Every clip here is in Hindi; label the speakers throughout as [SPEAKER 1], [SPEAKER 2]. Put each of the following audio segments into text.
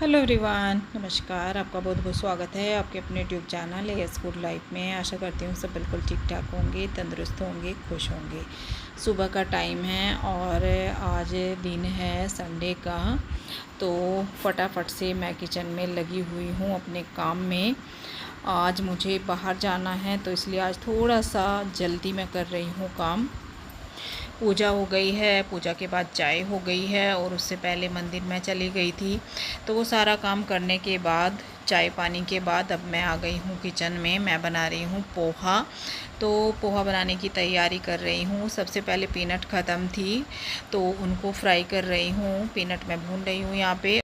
[SPEAKER 1] हेलो एवरीवन, नमस्कार। आपका बहुत बहुत स्वागत है आपके अपने YouTube channel S good life में। आशा करती हूँ सब बिल्कुल ठीक ठाक होंगे, तंदुरुस्त होंगे, खुश होंगे। सुबह का टाइम है और आज दिन है संडे का, तो फटाफट से मैं किचन में लगी हुई हूँ अपने काम में। आज मुझे बाहर जाना है तो इसलिए आज थोड़ा सा जल्दी मैं कर रही हूँ काम। पूजा हो गई है, पूजा के बाद चाय हो गई है और उससे पहले मंदिर में चली गई थी। तो वो सारा काम करने के बाद, चाय पानी के बाद अब मैं आ गई हूँ किचन में। मैं बना रही हूँ पोहा। तो पोहा बनाने की तैयारी कर रही हूँ। सबसे पहले पीनट ख़त्म थी तो उनको फ्राई कर रही हूँ। पीनट मैं भून रही हूँ यहाँ पे।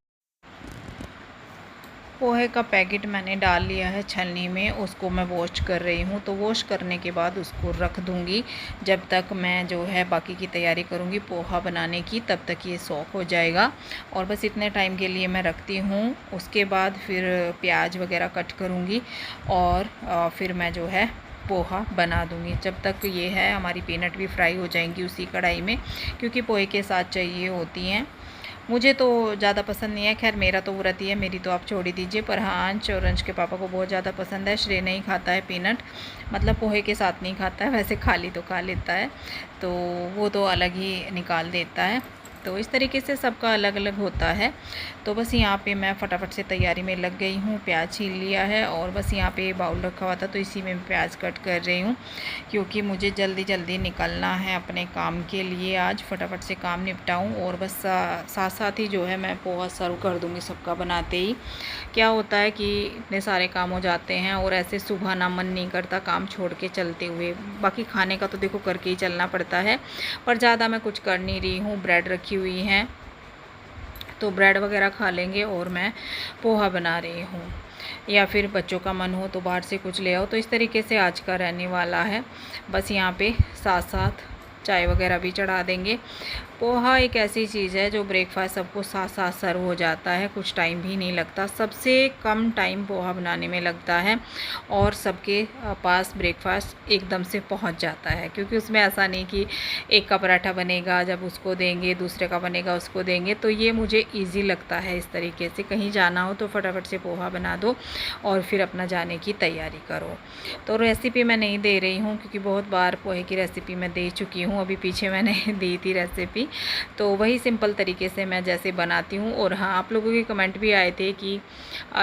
[SPEAKER 1] पोहे का पैकेट मैंने डाल लिया है छलनी में, उसको मैं वॉश कर रही हूँ। तो वॉश करने के बाद उसको रख दूँगी जब तक मैं जो है बाकी की तैयारी करूँगी पोहा बनाने की, तब तक ये सॉक हो जाएगा। और बस इतने टाइम के लिए मैं रखती हूँ। उसके बाद फिर प्याज वगैरह कट करूँगी और फिर मैं जो है पोहा बना दूँगी। जब तक ये है हमारी पीनट भी फ्राई हो जाएंगी उसी कढ़ाई में, क्योंकि पोहे के साथ चाहिए होती हैं। मुझे तो ज़्यादा पसंद नहीं है, खैर मेरा तो व्रत ही है, मेरी तो आप छोड़ ही दीजिए। पर हाँ, अंश और अंश के पापा को बहुत ज़्यादा पसंद है। श्रेय नहीं खाता है पीनट, मतलब पोहे के साथ नहीं खाता है, वैसे खाली तो खा लेता है, तो वो तो अलग ही निकाल देता है। तो इस तरीके से सबका अलग अलग होता है। तो बस यहाँ पे मैं फटाफट से तैयारी में लग गई हूँ। प्याज छील लिया है और बस यहाँ पे बाउल रखा हुआ था तो इसी में प्याज कट कर रही हूँ, क्योंकि मुझे जल्दी जल्दी निकलना है अपने काम के लिए। आज फटाफट से काम निपटाऊँ और बस साथ साथ ही जो है मैं पोहा सर्व कर दूँगी सबका बनाते ही। क्या होता है कि इतने सारे काम हो जाते हैं और ऐसे सुबह ना मन नहीं करता काम छोड़ के चलते हुए। बाकी खाने का तो देखो करके ही चलना पड़ता है, पर ज़्यादा मैं कुछ कर नहीं रही हूँ। ब्रेड रखी हुई हैं तो ब्रेड वगैरह खा लेंगे और मैं पोहा बना रही हूँ। या फिर बच्चों का मन हो तो बाहर से कुछ ले आओ। तो इस तरीके से आज का रहने वाला है। बस यहाँ पे साथ साथ चाय वगैरह भी चढ़ा देंगे। पोहा एक ऐसी चीज़ है जो ब्रेकफास्ट सबको साथ साथ सर्व हो जाता है, कुछ टाइम भी नहीं लगता। सबसे कम टाइम पोहा बनाने में लगता है और सबके पास ब्रेकफास्ट एकदम से पहुंच जाता है, क्योंकि उसमें ऐसा नहीं कि एक का पराठा बनेगा, जब उसको देंगे दूसरे का बनेगा उसको देंगे। तो ये मुझे ईजी लगता है इस तरीके से। कहीं जाना हो तो फटाफट से पोहा बना दो और फिर अपना जाने की तैयारी करो। तो रेसिपी मैं नहीं दे रही हूँ, क्योंकि बहुत बार पोहे की रेसिपी मैं दे चुकी हूँ। अभी पीछे मैंने दी थी रेसिपी, तो वही सिंपल तरीके से मैं जैसे बनाती हूँ। और हाँ, आप लोगों के कमेंट भी आए थे कि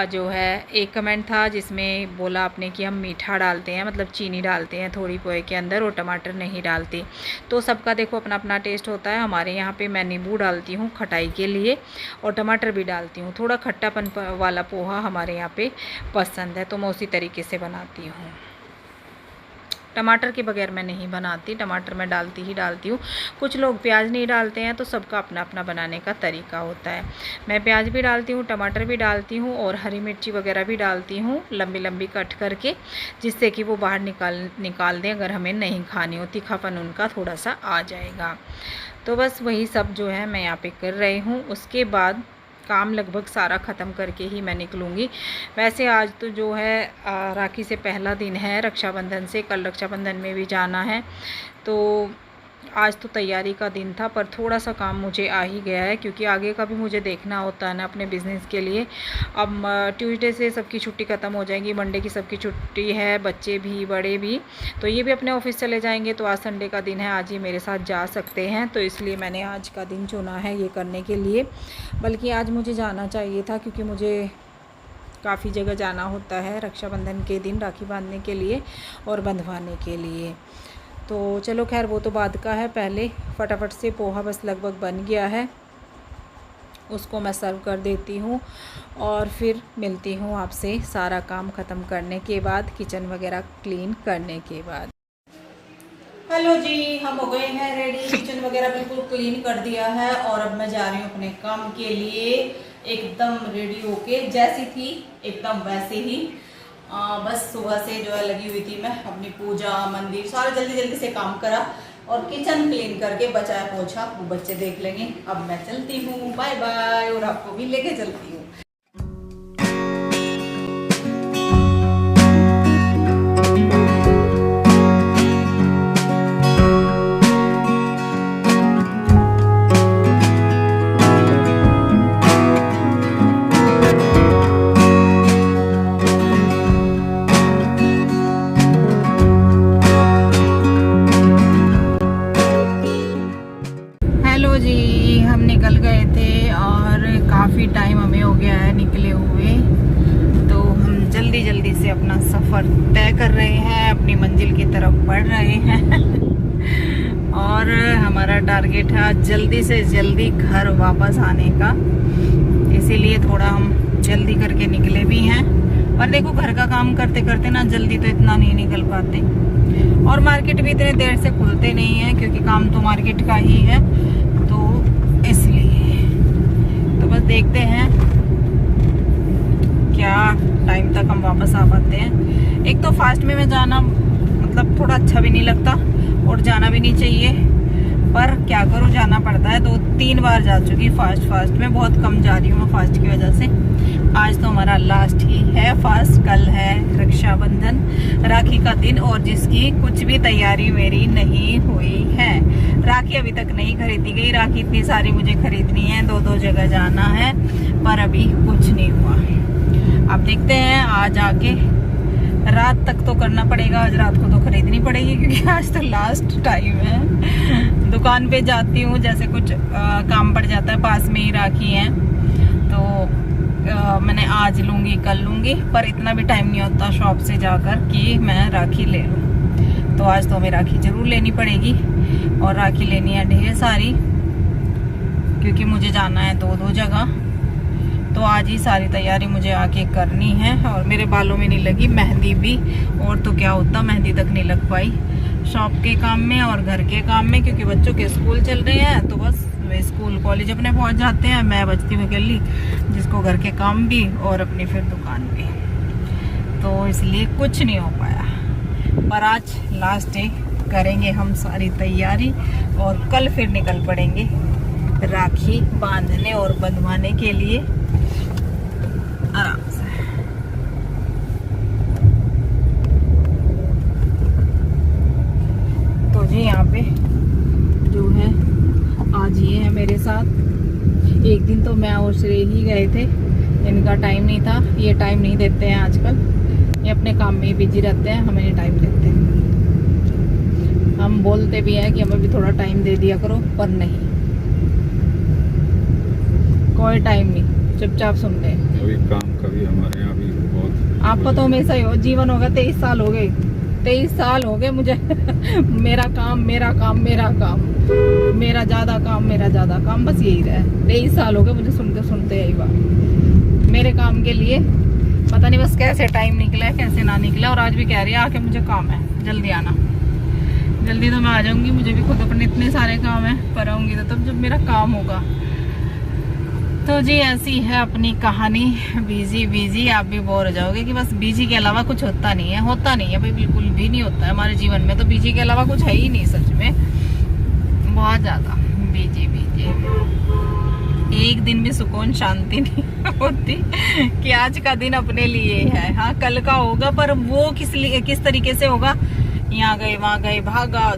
[SPEAKER 1] जो है, एक कमेंट था जिसमें बोला आपने कि हम मीठा डालते हैं, मतलब चीनी डालते हैं थोड़ी पोहे के अंदर और टमाटर नहीं डालते। तो सबका देखो अपना अपना टेस्ट होता है। हमारे यहाँ पे मैं नींबू डालती हूँ खटाई के लिए और टमाटर भी डालती हूँ। थोड़ा खट्टापन वाला पोहा हमारे यहाँ पे पसंद है, तो मैं उसी तरीके से बनाती हूँ। टमाटर के बगैर मैं नहीं बनाती, टमाटर मैं डालती ही डालती हूँ। कुछ लोग प्याज नहीं डालते हैं, तो सबका अपना अपना बनाने का तरीका होता है। मैं प्याज भी डालती हूँ, टमाटर भी डालती हूँ और हरी मिर्ची वगैरह भी डालती हूँ लंबी लंबी कट करके, जिससे कि वो बाहर निकाल दें अगर हमें नहीं खानी हो। तीखापन उनका थोड़ा सा आ जाएगा। तो बस वही सब जो है मैं यहाँ पे कर रही हूँ। उसके बाद काम लगभग सारा ख़त्म करके ही मैं निकलूँगी। वैसे आज तो जो है राखी से पहला दिन है, रक्षाबंधन से। कल रक्षाबंधन में भी जाना है, तो आज तो तैयारी का दिन था, पर थोड़ा सा काम मुझे आ ही गया है, क्योंकि आगे का भी मुझे देखना होता है ना अपने बिज़नेस के लिए। अब ट्यूसडे से सबकी छुट्टी ख़त्म हो जाएगी, मंडे की सबकी छुट्टी है, बच्चे भी बड़े भी, तो ये भी अपने ऑफिस चले जाएंगे। तो आज संडे का दिन है, आज ये मेरे साथ जा सकते हैं, तो इसलिए मैंने आज का दिन चुना है ये करने के लिए। बल्कि आज मुझे जाना चाहिए था, क्योंकि मुझे काफ़ी जगह जाना होता है रक्षाबंधन के दिन राखी बांधने के लिए और बंधवाने के लिए। तो चलो खैर, वो तो बाद का है। पहले फटाफट से पोहा बस लगभग बन गया है, उसको मैं सर्व कर देती हूँ और फिर मिलती हूँ आपसे सारा काम ख़त्म करने के बाद, किचन वगैरह क्लीन करने के बाद। हेलो जी, हम हो गए हैं रेडी। किचन वगैरह बिल्कुल क्लीन कर दिया है और अब मैं जा रही हूँ अपने काम के लिए, एकदम रेडी होके। जैसी थी एकदम वैसे ही। बस सुबह से जो है लगी हुई थी मैं, अपनी पूजा मंदिर सारा जल्दी जल्दी से काम करा और किचन क्लीन करके बचाया पोछा, वो बच्चे देख लेंगे। अब मैं चलती हूँ, बाय बाय, और आपको भी लेके चलती हूँ। कर रहे हैं, अपनी मंजिल की तरफ बढ़ रहे हैं। और हमारा टारगेट है जल्दी से जल्दी घर वापस आने का, इसीलिए थोड़ा हम जल्दी करके निकले भी हैं। और देखो घर का काम करते करते ना जल्दी तो इतना नहीं निकल पाते, और मार्केट भी इतने देर से खुलते नहीं है क्योंकि काम तो मार्केट का ही है, तो इसलिए तो बस देखते हैं क्या टाइम तक हम वापस आ पाते हैं। एक तो फास्ट में जाना मतलब थोड़ा अच्छा भी नहीं लगता और जाना भी नहीं चाहिए, पर क्या करूँ जाना पड़ता है। 2-3 बार जा चुकी फास्ट में, बहुत कम जा रही हूँ मैं फास्ट की वजह से। आज तो हमारा लास्ट ही है फास्ट, कल है रक्षाबंधन, राखी का दिन, और जिसकी कुछ भी तैयारी मेरी नहीं हुई है। राखी अभी तक नहीं खरीदी गई, राखी इतनी सारी मुझे खरीदनी है, 2 जगह जाना है, पर अभी कुछ नहीं हुआ। अब देखते हैं आज आके, रात तक तो करना पड़ेगा, आज रात को तो खरीदनी पड़ेगी क्योंकि आज तो लास्ट टाइम है। दुकान पे जाती हूँ, जैसे कुछ काम पड़ जाता है, पास में ही राखी है तो मैंने आज लूँगी कल लूँगी, पर इतना भी टाइम नहीं होता शॉप से जाकर कि मैं राखी ले लूँ। तो आज तो हमें राखी ज़रूर लेनी पड़ेगी, और राखी लेनी है ढेर सारी क्योंकि मुझे जाना है 2 जगह। तो आज ही सारी तैयारी मुझे आके करनी है। और मेरे बालों में नहीं लगी मेहंदी भी, और तो क्या होता मेहंदी तक नहीं लग पाई शॉप के काम में और घर के काम में, क्योंकि बच्चों के स्कूल चल रहे हैं तो बस वे स्कूल कॉलेज अपने पहुंच जाते हैं, मैं बचती हूँ अकेली, जिसको घर के काम भी और अपनी फिर दुकान भी, तो इसलिए कुछ नहीं हो पाया। पर आज लास्ट डे, करेंगे हम सारी तैयारी और कल फिर निकल पड़ेंगे राखी बांधने और बंधवाने के लिए आराम से। तो जी यहाँ पे जो है आज ये है मेरे साथ। एक दिन तो मैं और श्रेय ही गए थे, इनका टाइम नहीं था, ये टाइम नहीं देते हैं आजकल, ये अपने काम में बिजी रहते हैं, हमें नहीं टाइम देते। हम बोलते भी हैं कि हमें भी थोड़ा टाइम दे दिया करो, पर नहीं, कोई टाइम नहीं, चुपचाप सुन रहे।
[SPEAKER 2] अभी काम का भी हमारे यहाँ भी बहुत,
[SPEAKER 1] आपको तो हमेशा ही हो, जीवन होगा 23 साल हो गए, 23 साल हो गए मुझे मेरा काम मेरा काम मेरा काम, मेरा ज्यादा काम मेरा ज्यादा काम, बस यही रहा है। 23 साल हो गए मुझे सुनते सुनते यही बात। मेरे काम के लिए पता नहीं बस कैसे टाइम निकला है कैसे ना निकला, और आज भी कह रही है आके मुझे काम है, जल्दी आना। जल्दी तो मैं आ जाऊंगी, मुझे भी खुद अपने इतने सारे काम है, पर आऊंगी तो तब जब मेरा काम होगा। तो जी ऐसी है अपनी कहानी, बिजी बिजी। आप भी बोर हो जाओगे कि बस बिजी के अलावा कुछ होता नहीं है, होता नहीं है भाई, बिल्कुल भी नहीं होता है हमारे जीवन में, तो बिजी के अलावा कुछ है ही नहीं, सच में बहुत ज्यादा बिजी बिजी। एक दिन भी सुकून शांति नहीं होती कि आज का दिन अपने लिए है। हाँ कल का होगा, पर वो किस तरीके से होगा, यहाँ गए वहाँ गए, भागा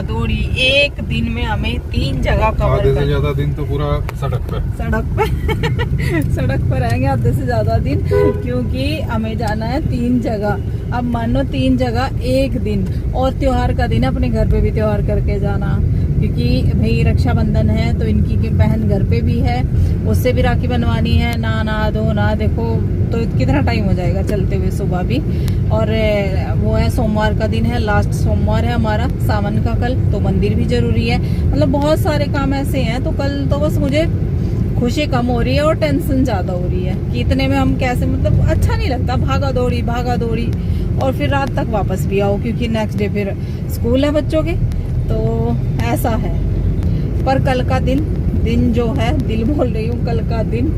[SPEAKER 1] दौड़ी, एक दिन में हमें 3 जगह कवर करना।
[SPEAKER 2] आधे से ज्यादा दिन तो पूरा सड़क पे सड़क
[SPEAKER 1] पर रहेंगे आधे से ज्यादा दिन, क्योंकि हमें जाना है 3 जगह। अब मानो 3 जगह एक दिन, और त्योहार का दिन अपने घर पे भी त्योहार करके जाना, क्योंकि भाई रक्षाबंधन है तो इनकी बहन घर पे भी है, उससे भी राखी बनवानी है। ना दो ना देखो तो कितना टाइम हो जाएगा चलते हुए सुबह भी। और वो है सोमवार का दिन है, लास्ट सोमवार है हमारा सावन का कल, तो मंदिर भी जरूरी है। मतलब बहुत सारे काम ऐसे हैं, तो कल तो बस मुझे खुशी कम हो रही है और टेंशन ज्यादा हो रही है कि इतने में हम कैसे, मतलब अच्छा नहीं लगता, भागा दौड़ी और फिर रात तक वापस भी आओ, क्योंकि नेक्स्ट डे फिर स्कूल है बच्चों के, तो ऐसा है। पर कल का दिन जो है, दिल बोल रही हूँ, कल का दिन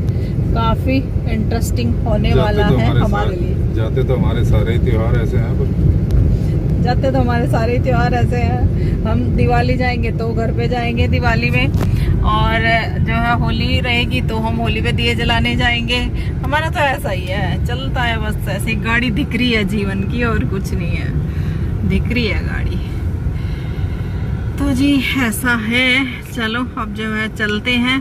[SPEAKER 1] काफी इंटरेस्टिंग होने वाला है हमारे लिए।
[SPEAKER 2] जाते तो हमारे सारे त्योहार ऐसे हैं,
[SPEAKER 1] हम दिवाली जाएंगे तो घर पे जाएंगे दिवाली में, और जो है होली रहेगी तो हम होली पे दिए जलाने जाएंगे। हमारा तो ऐसा ही है, चलता है बस ऐसी गाड़ी दिख रही है जीवन की, और कुछ नहीं है, दिख रही है गाड़ी। तो जी ऐसा है, चलो अब जो है चलते हैं।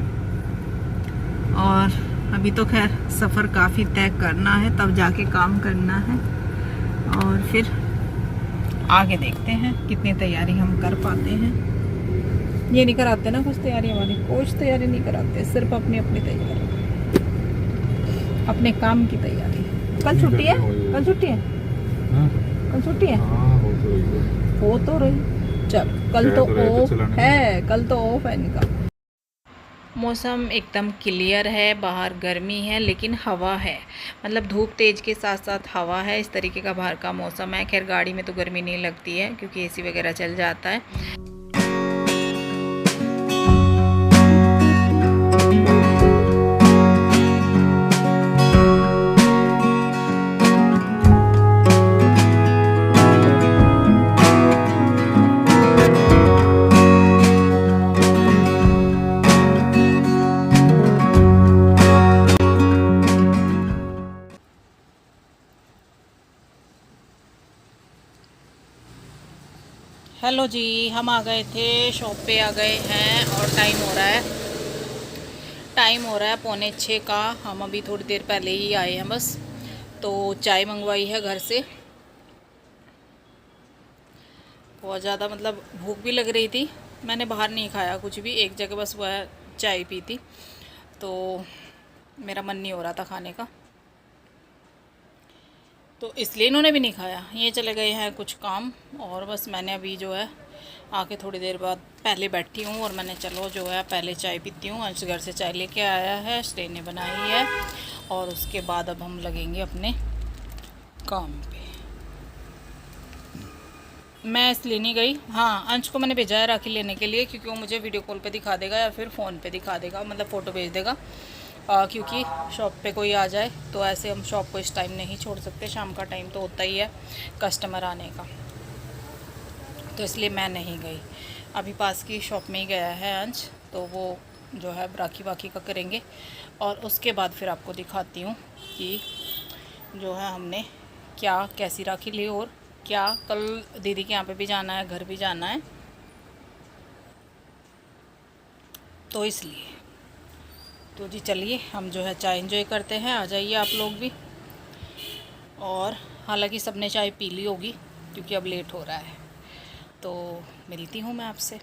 [SPEAKER 1] और अभी तो खैर सफ़र काफ़ी तय करना है, तब जाके काम करना है, और फिर आगे देखते हैं कितनी तैयारी हम कर पाते हैं। ये नहीं कराते ना कुछ तैयारी, हमारी कुछ तैयारी नहीं कराते, सिर्फ अपनी तैयारी, अपने काम की तैयारी। कल छुट्टी है, कल छुट्टी है?
[SPEAKER 2] हाँ हो तो रही है।
[SPEAKER 1] हो तो रही, चल कल तो
[SPEAKER 2] कह तो रहे थे
[SPEAKER 1] ऑफ
[SPEAKER 2] चलाने
[SPEAKER 1] है, कल तो ऑफ है इनका। मौसम एकदम क्लियर है, बाहर गर्मी है लेकिन हवा है, मतलब धूप तेज के साथ साथ हवा है। इस तरीके का बाहर का मौसम है। खैर गाड़ी में तो गर्मी नहीं लगती है क्योंकि एसी वगैरह चल जाता है। हेलो जी, हम आ गए थे, शॉप पे आ गए हैं और टाइम हो रहा है 5:45 का। हम अभी थोड़ी देर पहले ही आए हैं बस। तो चाय मंगवाई है घर से। बहुत ज़्यादा मतलब भूख भी लग रही थी। मैंने बाहर नहीं खाया कुछ भी, एक जगह बस वह चाय पी थी, तो मेरा मन नहीं हो रहा था खाने का, तो इसलिए इन्होंने भी नहीं खाया। ये चले गए हैं कुछ काम, और बस मैंने अभी जो है आके थोड़ी देर बाद पहले बैठी हूँ और मैंने चलो जो है पहले चाय पीती हूँ। अंश घर से चाय लेके आया है, स्टे ने बनाई है, और उसके बाद अब हम लगेंगे अपने काम पे। मैं इसलिए नहीं गई, हाँ अंश को मैंने भेजा है राखी लेने के लिए, क्योंकि वो मुझे वीडियो कॉल पे दिखा देगा या फिर फ़ोन पे दिखा देगा, मतलब फ़ोटो भेज देगा। क्योंकि शॉप पे कोई आ जाए तो ऐसे हम शॉप को इस टाइम नहीं छोड़ सकते, शाम का टाइम तो होता ही है कस्टमर आने का, तो इसलिए मैं नहीं गई। अभी पास की शॉप में ही गया है अंश, तो वो जो है राखी वाखी का करेंगे, और उसके बाद फिर आपको दिखाती हूँ कि जो है हमने क्या कैसी राखी ली, और क्या कल दीदी के यहाँ पे भी जाना है, घर भी जाना है, तो इसलिए। तो जी चलिए हम जो है चाय एंजॉय करते हैं, आ जाइए आप लोग भी। और हालांकि सबने चाय पी ली होगी क्योंकि अब लेट हो रहा है, तो मिलती हूँ मैं आपसे।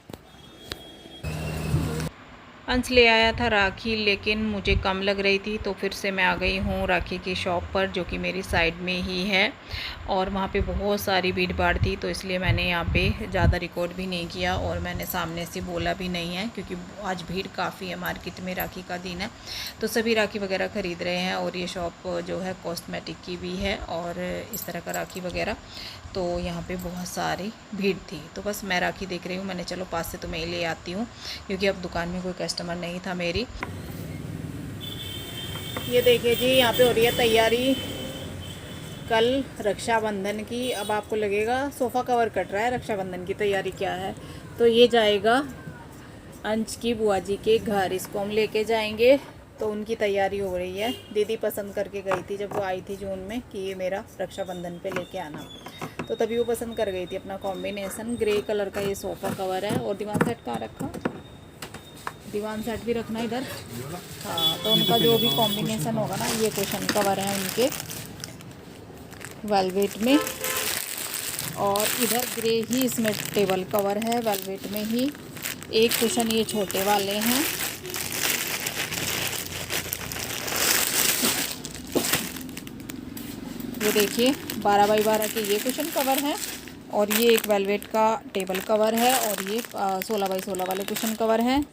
[SPEAKER 1] अंश ले आया था राखी, लेकिन मुझे कम लग रही थी, तो फिर से मैं आ गई हूँ राखी की शॉप पर, जो कि मेरी साइड में ही है, और वहाँ पे बहुत सारी भीड़ भाड़ थी, तो इसलिए मैंने यहाँ पे ज़्यादा रिकॉर्ड भी नहीं किया, और मैंने सामने से बोला भी नहीं है, क्योंकि आज भीड़ काफ़ी है मार्केट में, राखी का दिन है तो सभी राखी वगैरह ख़रीद रहे हैं। और ये शॉप जो है कॉस्मेटिक की भी है, और इस तरह का राखी वगैरह, तो यहाँ पे बहुत सारी भीड़ थी। तो बस मैं राखी देख रही हूँ, मैंने चलो पास से तुम्हें ले आती हूँ, क्योंकि अब दुकान में कोई कस्टमर नहीं था मेरी। ये देखिए जी, यहाँ पे हो रही है तैयारी कल रक्षाबंधन की। अब आपको लगेगा सोफ़ा कवर कट रहा है, रक्षाबंधन की तैयारी क्या है। तो ये जाएगा अंश की बुआ जी के घर, इसको हम लेके जाएंगे, तो उनकी तैयारी हो रही है। दीदी पसंद करके गई थी जब वो आई थी जून में कि ये मेरा रक्षाबंधन पे लेके आना, तो तभी वो पसंद कर गई थी। अपना कॉम्बिनेशन ग्रे कलर का ये सोफ़ा कवर है, और दीवान सेट कहाँ रखा, दीवान सेट भी रखना इधर, हाँ। तो उनका जो भी कॉम्बिनेशन होगा ना, ये कुशन कवर है उनके वेलवेट में, और इधर ग्रे ही इसमें टेबल कवर है वेलवेट में ही। एक कुशन ये छोटे वाले हैं, ये देखिए 12 बाई 12 के ये कुशन कवर हैं, और ये एक वेलवेट का टेबल कवर है, और ये 16 बाई 16 वाले कुशन कवर हैं,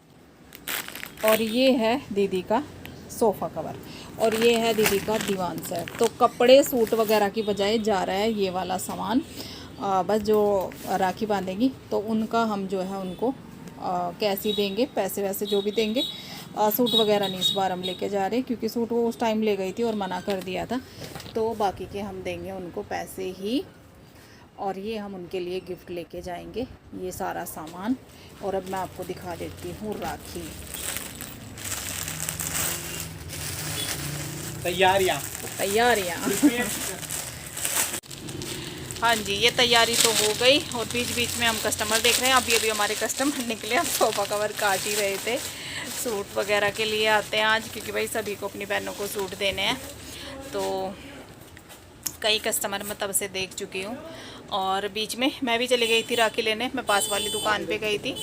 [SPEAKER 1] और ये है दीदी का सोफ़ा कवर, और ये है दीदी का दीवान सेट। तो कपड़े सूट वगैरह की बजाय जा रहा है ये वाला सामान। बस जो राखी बांधेगी तो उनका हम जो है उनको कैश ही देंगे, पैसे वैसे जो भी देंगे। सूट वगैरह नहीं इस बार हम लेके जा रहे, क्योंकि सूट वो उस टाइम ले गई थी और मना कर दिया था, तो बाकी के हम देंगे उनको पैसे ही। और ये हम उनके लिए गिफ्ट लेके जाएंगे, ये सारा सामान। और अब मैं आपको दिखा देती हूँ राखी। तैयारियाँ हाँ जी, ये तैयारी तो हो गई, और बीच बीच में हम कस्टमर देख रहे हैं। अभी हमारे कस्टमर निकले, हम सोफ़ा कवर काट ही रहे थे। सूट वगैरह के लिए आते हैं आज, क्योंकि भाई सभी को अपनी बहनों को सूट देने हैं, तो कई कस्टमर मैं तब से देख चुकी हूँ। और बीच में मैं भी चली गई थी राखी लेने, मैं पास वाली दुकान पे गई थी।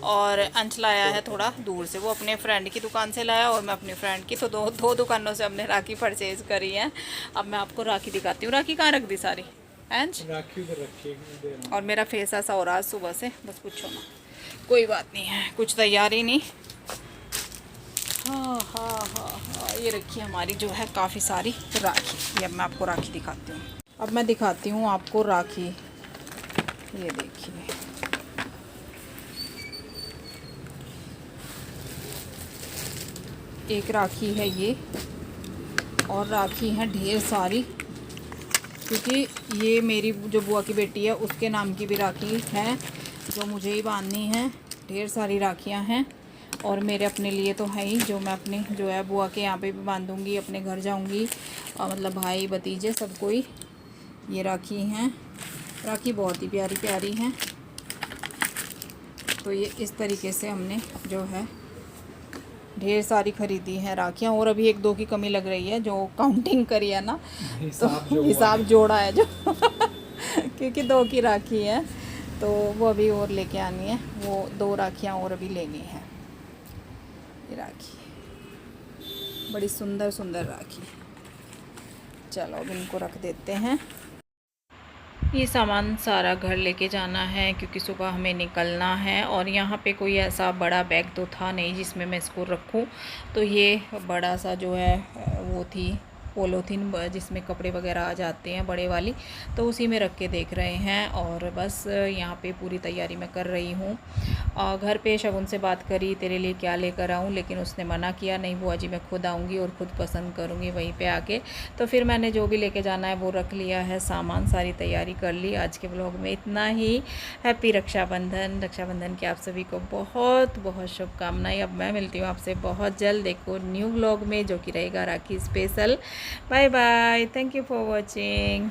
[SPEAKER 1] और अंश लाया है थोड़ा दूर से, वो अपने फ्रेंड की दुकान से लाया और मैं अपनी फ्रेंड की, तो दो दुकानों से हमने राखी परचेज करी है। अब मैं आपको राखी दिखाती हूँ। राखी कहाँ रख दी सारी अंश?
[SPEAKER 2] राखी उधर रखी है।
[SPEAKER 1] और मेरा फेस ऐसा हो रहा है सुबह से, बस पूछो ना। कोई बात नहीं है, कुछ तैयारी नहीं। हाँ हाँ हाँ हाँ, ये रखी हमारी जो है काफ़ी सारी राखी। ये अब मैं आपको राखी दिखाती हूँ। अब मैं दिखाती हूँ आपको राखी। ये देखिए, एक राखी है ये, और राखी है ढेर सारी, क्योंकि ये मेरी जो बुआ की बेटी है उसके नाम की भी राखी है जो मुझे ही बांधनी है। ढेर सारी राखियां हैं, और मेरे अपने लिए तो है ही, जो मैं अपने जो है बुआ के यहाँ पे भी बांधूंगी, अपने घर जाऊंगी, मतलब भाई भतीजे सबको ही ये राखी हैं। राखी बहुत ही प्यारी प्यारी हैं। तो ये इस तरीके से हमने जो है ढेर सारी ख़रीदी हैं राखियाँ, और अभी एक दो की कमी लग रही है, जो काउंटिंग करी है ना, तो हिसाब जोड़ा है जो क्योंकि 2 की राखी है, तो वो अभी और लेके आनी है। वो 2 राखियाँ और अभी लेनी है। ये राखी बड़ी सुंदर सुंदर राखी। चलो अब इनको रख देते हैं। ये सामान सारा घर लेके जाना है, क्योंकि सुबह हमें निकलना है, और यहाँ पे कोई ऐसा बड़ा बैग तो था नहीं जिसमें मैं इसको रखूँ। तो ये बड़ा सा जो है वो थी पोलोथीन, जिसमें कपड़े वगैरह आ जाते हैं बड़े वाली, तो उसी में रख के देख रहे हैं। और बस यहाँ पे पूरी तैयारी मैं कर रही हूँ। घर पे शगुन से बात करी, तेरे लिए क्या लेकर आऊँ, लेकिन उसने मना किया, नहीं बुआ जी मैं खुद आऊँगी और ख़ुद पसंद करूँगी वहीं पे आके। तो फिर मैंने जो भी लेके जाना है वो रख लिया है, सामान सारी तैयारी कर ली। आज के ब्लॉग में इतना ही। हैप्पी रक्षाबंधन। रक्षाबंधन की आप सभी को बहुत बहुत शुभकामनाएँ। अब मैं मिलती हूँ आपसे बहुत जल्द देखो न्यू ब्लॉग में, जो कि रहेगा Rakhi special. Bye bye, thank you for watching.